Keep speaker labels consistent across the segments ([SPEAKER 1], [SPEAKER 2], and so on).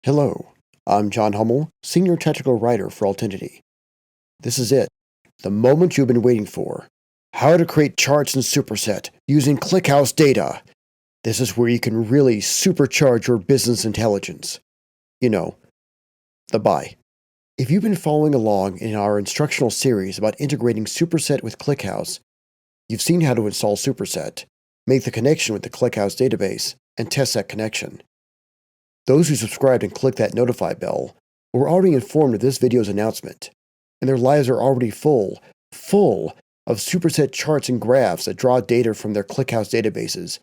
[SPEAKER 1] Hello, I'm John Hummel, Senior Technical Writer for Altinity. This is it, the moment you've been waiting for. How to create charts in Superset using ClickHouse data. This is where you can really supercharge your business intelligence. You know, the buy. If you've been following along in our instructional series about integrating Superset with ClickHouse, you've seen how to install Superset, make the connection with the ClickHouse database, and test that connection. Those who subscribed and clicked that notify bell were already informed of this video's announcement, and their lives are already full of Superset charts and graphs that draw data from their ClickHouse databases,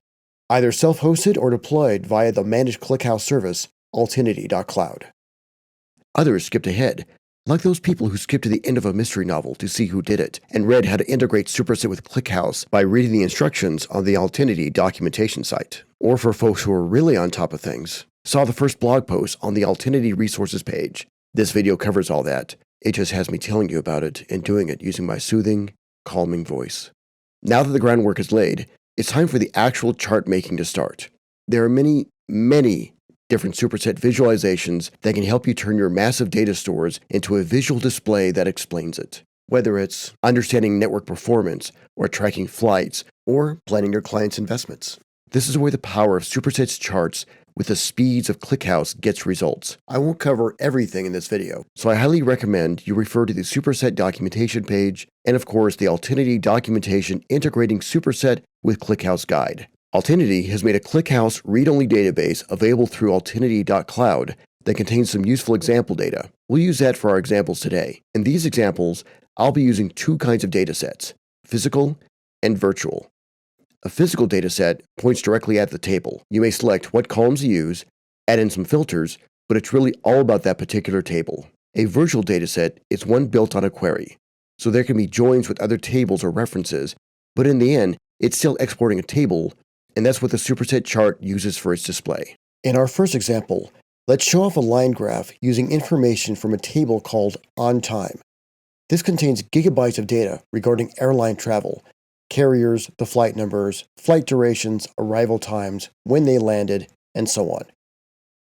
[SPEAKER 1] either self-hosted or deployed via the managed ClickHouse service, Altinity.cloud. Others skipped ahead, like those people who skipped to the end of a mystery novel to see who did it, and read how to integrate Superset with ClickHouse by reading the instructions on the Altinity documentation site. Or for folks who are really on top of things, saw the first blog post on the Altinity resources page. This video covers all that. It just has me telling you about it and doing it using my soothing, calming voice. Now that the groundwork is laid, it's time for the actual chart making to start. There are many different Superset visualizations that can help you turn your massive data stores into a visual display that explains it. Whether it's understanding network performance, or tracking flights, or planning your clients' investments. This is where the power of Superset's charts with the speeds of ClickHouse gets results. I won't cover everything in this video, so I highly recommend you refer to the Superset documentation page and of course the Altinity documentation integrating Superset with ClickHouse guide. Altinity has made a ClickHouse read-only database available through Altinity.cloud that contains some useful example data. We'll use that for our examples today. In these examples, I'll be using two kinds of datasets, physical and virtual. A physical dataset points directly at the table. You may select what columns to use, add in some filters, but it's really all about that particular table. A virtual dataset is one built on a query, so there can be joins with other tables or references, but in the end, it's still exporting a table, and that's what the Superset chart uses for its display. In our first example, let's show off a line graph using information from a table called On Time. This contains gigabytes of data regarding airline travel, carriers, the flight numbers, flight durations, arrival times, when they landed, and so on.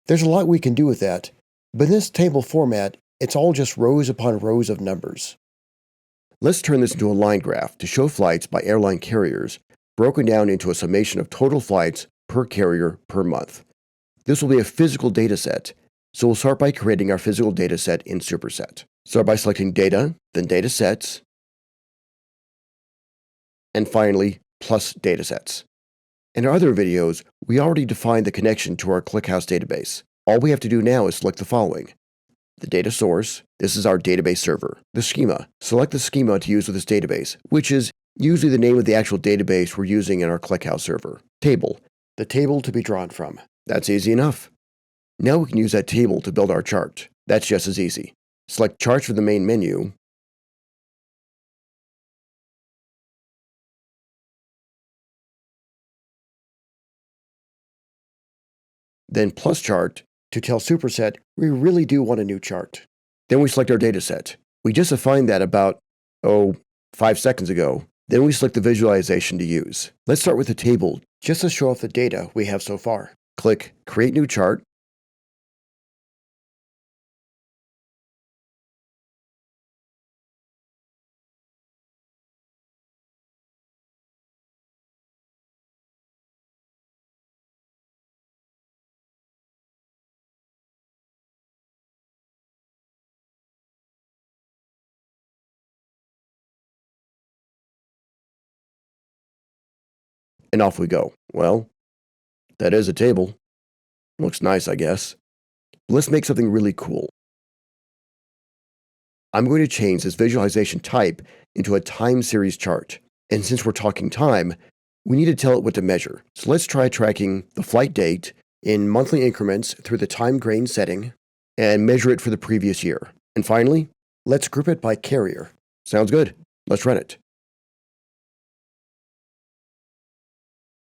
[SPEAKER 1] There's a lot we can do with that, but in this table format, it's all just rows upon rows of numbers. Let's turn this into a line graph to show flights by airline carriers, broken down into a summation of total flights per carrier per month. This will be a physical dataset, so we'll start by creating our physical dataset in Superset. Start by selecting Data, then Datasets, and finally, plus datasets. In our other videos, we already defined the connection to our ClickHouse database. All we have to do now is select the following. The data source, this is our database server. The schema, select the schema to use with this database, which is usually the name of the actual database we're using in our ClickHouse server. Table, the table to be drawn from. That's easy enough. Now we can use that table to build our chart. That's just as easy. Select Charts from the main menu, then plus chart to tell Superset we really do want a new chart. Then we select our dataset. We just defined that about, 5 seconds ago. Then we select the visualization to use. Let's start with the table just to show off the data we have so far. Click Create New Chart. And off we go. Well, that is a table. Looks nice, I guess. Let's make something really cool. I'm going to change this visualization type into a time series chart. And since we're talking time, we need to tell it what to measure. So let's try tracking the flight date in monthly increments through the time grain setting and measure it for the previous year. And finally, let's group it by carrier. Sounds good. Let's run it.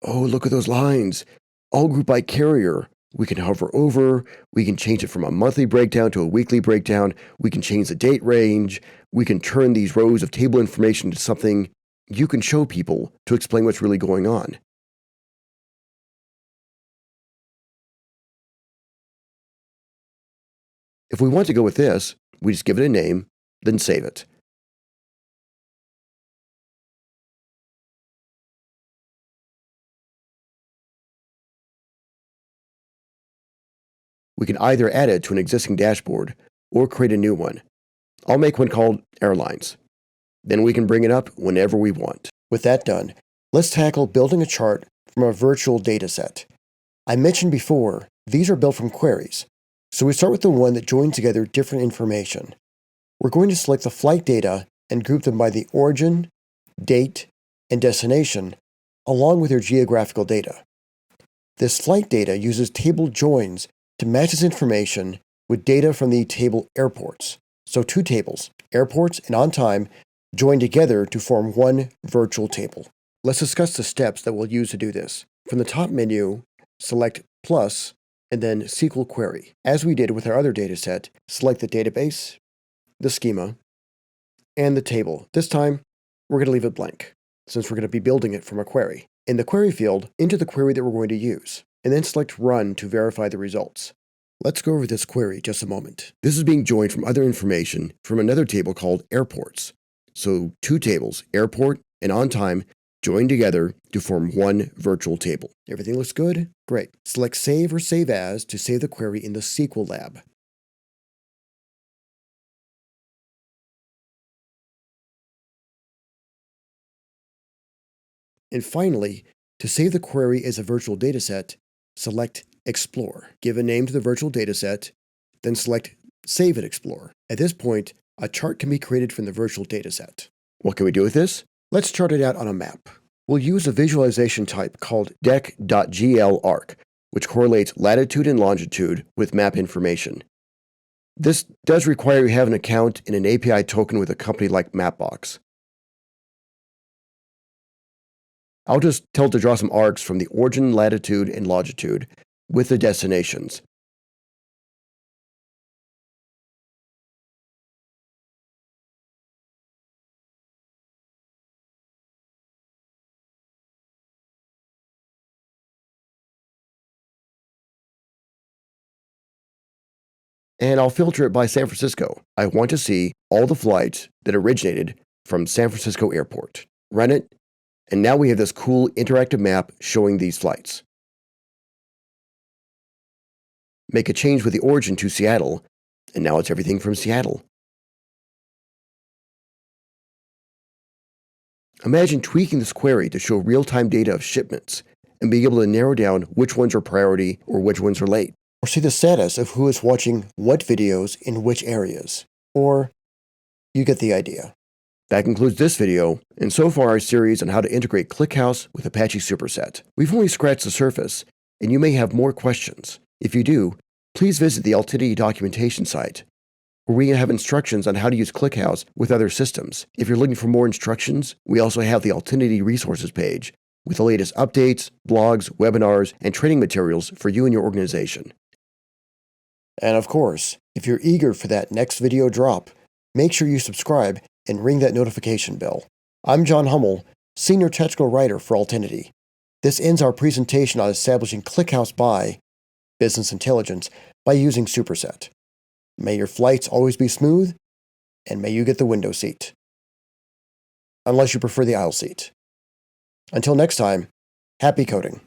[SPEAKER 1] Oh, look at those lines. All grouped by carrier. We can hover over, we can change it from a monthly breakdown to a weekly breakdown, we can change the date range, we can turn these rows of table information to something you can show people to explain what's really going on. If we want to go with this, we just give it a name, then save it. We can either add it to an existing dashboard or create a new one. I'll make one called Airlines. Then we can bring it up whenever we want. With that done, let's tackle building a chart from a virtual dataset. I mentioned before, these are built from queries, so we start with the one that joins together different information. We're going to select the flight data and group them by the origin, date, and destination, along with their geographical data. This flight data uses table joins to match this information with data from the table airports. So two tables, airports and on time, join together to form one virtual table. Let's discuss the steps that we'll use to do this. From the top menu, select Plus, and then SQL Query. As we did with our other dataset, select the database, the schema, and the table. This time, we're going to leave it blank, since we're going to be building it from a query. In the query field, enter the query that we're going to use, and then select Run to verify the results. Let's go over this query just a moment. This is being joined from other information from another table called Airports. So two tables, Airport and On Time, join together to form one virtual table. Everything looks good? Great. Select Save or Save As to save the query in the SQL lab. And finally, to save the query as a virtual dataset, select Explore. Give a name to the virtual dataset, then select Save it Explore. At this point, a chart can be created from the virtual dataset. What can we do with this? Let's chart it out on a map. We'll use a visualization type called dec.glarc, which correlates latitude and longitude with map information. This does require you have an account and an API token with a company like Mapbox. I'll just tell it to draw some arcs from the origin, latitude, and longitude with the destinations. And I'll filter it by San Francisco. I want to see all the flights that originated from San Francisco Airport. Run it, and now we have this cool interactive map showing these flights. Make a change with the origin to Seattle, and now it's everything from Seattle. Imagine tweaking this query to show real-time data of shipments and being able to narrow down which ones are priority or which ones are late. Or see the status of who is watching what videos in which areas. Or you get the idea. That concludes this video, and so far our series on how to integrate ClickHouse with Apache Superset. We've only scratched the surface, and you may have more questions. If you do, please visit the Altinity documentation site, where we have instructions on how to use ClickHouse with other systems. If you're looking for more instructions, we also have the Altinity resources page with the latest updates, blogs, webinars, and training materials for you and your organization. And of course, if you're eager for that next video drop, make sure you subscribe and ring that notification bell. I'm John Hummel, Senior Technical Writer for Altinity. This ends our presentation on establishing ClickHouse by Business Intelligence by using Superset. May your flights always be smooth, and may you get the window seat. Unless you prefer the aisle seat. Until next time, happy coding.